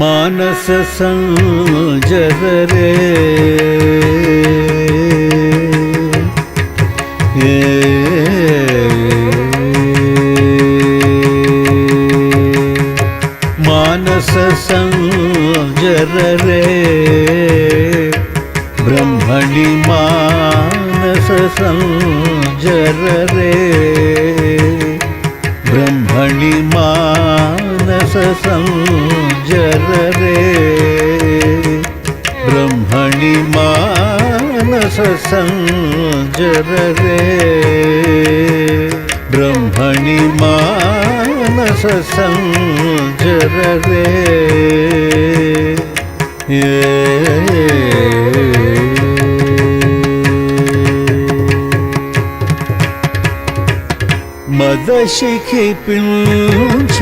मानस संजर रे मानस संजर रे ब्रह्मणि मानस संजर रे ब्रह्मणि मानस संजर रे ब्रह्मणि मानस संजर रे ब्रह्मणि मानस संजर रे मदशिखि पिंच